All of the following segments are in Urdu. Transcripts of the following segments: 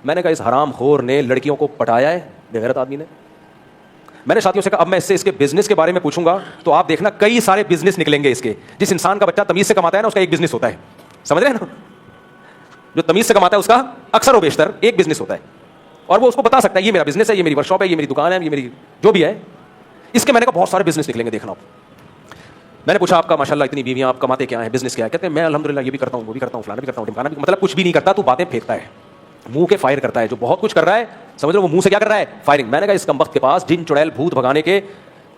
میں نے کہا اس حرام خور نے لڑکیوں کو پٹایا ہے بے غیرت آدمی نے. میں نے ساتھیوں سے کہا اب میں اس سے اس کے بزنس کے بارے میں پوچھوں گا تو آپ دیکھنا کئی سارے بزنس نکلیں گے اس کے. جس انسان کا بچہ تمیز سے کماتا ہے نا اس کا ایک بزنس ہوتا ہے, سمجھ رہے ہیں نا, جو تمیز سے کماتا ہے اس کا اکثر و بیشتر ایک بزنس ہوتا ہے, اور وہ اس کو بتا سکتا ہے یہ میرا بزنس ہے, یہ میری ورک شاپ ہے, یہ میری دکان ہے, یہ میری جو بھی ہے. اس کے میں نے کہا بہت سارے بزنس نکلیں گے دیکھنا. میں نے پوچھا آپ کا ماشاءاللہ اتنی بیویاں, آپ کماتے کیا ہیں, بزنس کیا ہے؟ کہتے ہیں میں الحمدللہ یہ بھی کرتا ہوں, وہ بھی کرتا ہوں, فلانا بھی کرتا ہوں, ٹمکانا بھی. مطلب کچھ بھی نہیں کرتا, تو باتیں پھینکتا ہے, منہ کے فائر کرتا ہے. جو بہت کچھ کر رہا ہے سمجھ لو وہ منہ سے کیا کر رہا ہے, فائرنگ. میں نے کہا اس کمبخت کے پاس جن چڑیل بھوت بھگانے کے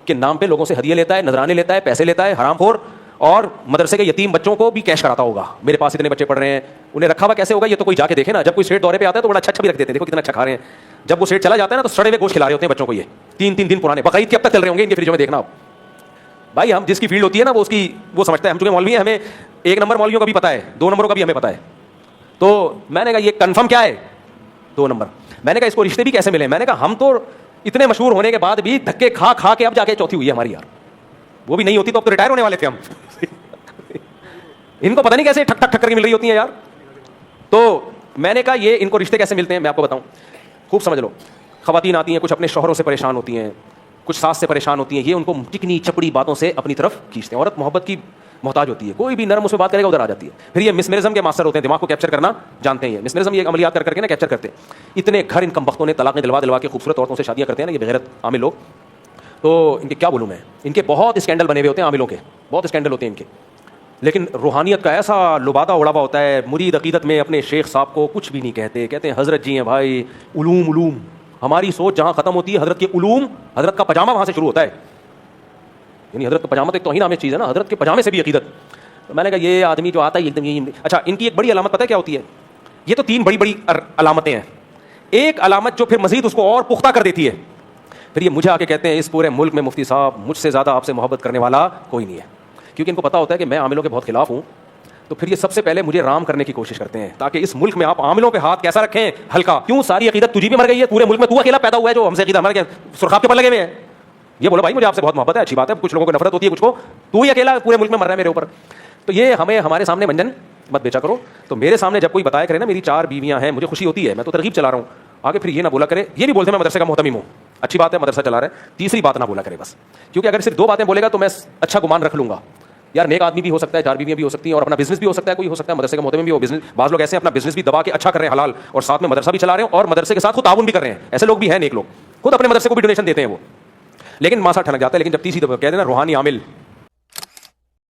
نام پہ لوگوں سے ہدیے لیتا ہے, نذرانے لیتا ہے, پیسے لیتا ہے, حرام خور, اور مدرسے کے یتیم بچوں کو بھی کیش کراتا ہوگا. میرے پاس اتنے بچے پڑھ رہے ہیں, انہیں رکھا ہوا کیسے ہوگا یہ تو کوئی جا کے دیکھے نا. جب کوئی سیٹ دورے پہ آتا ہے تو بڑا اچھا بھی رکھ دیتے ہیں, دیکھو کتنا اچھا کھا رہے ہیں. جب وہ سیٹ چلا جاتا ہے نا تو سڑے ہوئے گوشت کھلا رہے ہوتے ہیں بچوں کو, یہ 3 دن پرانے, بقرعید کے اب تک چل رہے ہوں گے ان کے فریجوں میں, دیکھنا آپ. بھائی ہم جس کی فیلڈ ہوتی ہے نا وہ اس کی وہ سمجھتا ہے. ہم چونکہ مولوی ہیں, ہمیں 1 نمبر مولویوں کا بھی پتا ہے, 2 نمبروں کا بھی ہمیں پتا ہے. تو میں نے کہا یہ کنفرم کیا ہے 2 نمبر. میں نے کہا اس کو رشتے بھی کیسے ملے. میں نے کہا ہم تو اتنے مشہور ہونے کے بعد بھی دھکے کھا کھا کے اب جا کے چوتھی ہوئی ہے ہماری یار. وہ بھی نہیں ہوتی تو اب تو ریٹائر ہونے والے تھے ہم. ان کو پتہ نہیں کیسے ٹھک ٹھک ٹھک کر کے مل رہی ہوتی ہیں یار. تو میں نے کہا یہ ان کو رشتے کیسے ملتے ہیں میں آپ کو بتاؤں, خوب سمجھ لو. خواتین آتی ہیں, کچھ اپنے شوہروں سے پریشان ہوتی ہیں, کچھ ساس سے پریشان ہوتی ہیں, یہ ان کو چکنی چپڑی باتوں سے اپنی طرف کھینچتے ہیں. عورت محبت کی محتاج ہوتی ہے, کوئی بھی نرم اس میں بات کرے گا ادھر آ جاتی ہے. پھر یہ مسمرزم کے ماسٹر ہوتے ہیں, دماغ کو کیپچر کرنا جانتے ہیں. یہ مسمرزم یہ عملیات کر کے نا کیپچر کرتے ہیں. اتنے گھر ان کمبختوں نے طلاقیں دلوا کے خوبصورت عورتوں سے شادیاں کرتے ہیں نا یہ بغیرت عامل لوگ. تو ان کے کیا بولوں میں, ان کے بہت اسکینڈل بنے ہوئے ہوتے ہیں, عاملوں کے بہت اسکینڈل ہوتے ہیں ان کے. لیکن روحانیت کا ایسا لبادہ اڑا ہوا ہوتا ہے. مرید عقیدت میں اپنے شیخ صاحب کو کچھ بھی نہیں کہتے, کہتے ہیں حضرت جی ہیں بھائی, علوم. ہماری سوچ جہاں ختم ہوتی ہے حضرت کے علوم, حضرت کا پاجامہ وہاں سے شروع ہوتا ہے. یعنی حضرت کا پاجامہ تو ایک توہین آمیز چیز ہے نا, حضرت کے پاجامے سے بھی عقیدت. تو میں نے کہا یہ آدمی جو آتا ہے ایک دم یہ. اچھا ان کی ایک بڑی علامت پتہ ہے کیا ہوتی ہے؟ یہ تو 3 بڑی علامتیں ہیں. ایک علامت جو پھر مزید اس کو اور پختہ کر دیتی ہے, پھر یہ مجھے آ کے کہتے ہیں اس پورے ملک میں مفتی صاحب مجھ سے زیادہ آپ سے محبت کرنے والا کوئی نہیں ہے. کیونکہ ان کو پتا ہوتا ہے کہ میں عاملوں کے بہت خلاف ہوں, تو پھر یہ سب سے پہلے مجھے رام کرنے کی کوشش کرتے ہیں تاکہ اس ملک میں آپ عاملوں پہ ہاتھ کیسا رکھیں ہلکا. کیوں ساری عقیدت تجھی بھی مر گئی ہے, پورے ملک میں تو اکیلا پیدا ہوا ہے جو ہم سے عقیدہ ہمارے سرخاب کے پر لگے ہوئے ہیں. یہ بولو بھائی مجھے آپ سے بہت محبت ہے, اچھی بات ہے, کچھ لوگوں کو نفرت ہوتی ہے, کچھ کو تو ہی اکیلا پورے ملک میں مر رہا ہے میرے اوپر. تو یہ ہمیں ہمارے سامنے منجن مت بیچا کرو. تو میرے سامنے جب کوئی بتایا کرے نا میری 4 بیویاں ہیں, مجھے خوشی ہوتی ہے, میں تو ترغیب چلا رہا ہوں. آگے پھر یہ نہ بولا کرے, یہ نہیں بولتے میں مدرسے کا محتمم ہوں, اچھی بات ہے مدرسہ چلا رہا ہے, تیسری بات نہ بولا کرے بس. کیونکہ اگر صرف 2 باتیں بولے گا تو میں اچھا گمان رکھ لوں گا یار نیک آدمی بھی ہو سکتا ہے, 4 بیویاں بھی ہو سکتی ہیں, اور اپنا بزنس بھی ہو سکتا ہے, کوئی ہو سکتا ہے مدرسے کا محتمم بھی ہو. بزنس بعض لوگ ایسے ہیں اپنا بزنس بھی دبا کے اچھا کر رہے ہیں حلال, اور ساتھ میں مدرسہ بھی چلا رہے ہیں, اور مدرسے کے ساتھ خود تعاون بھی کر رہے ہیں. ایسے لوگ بھی ہیں نیک لوگ, خود اپنے مدرسے کو بھی ڈونیشن دیتے ہیں وہ. لیکن ماسا ٹھنک جاتا ہے. لیکن جب تیسری دفعہ کہہ دینا روحانی عامل,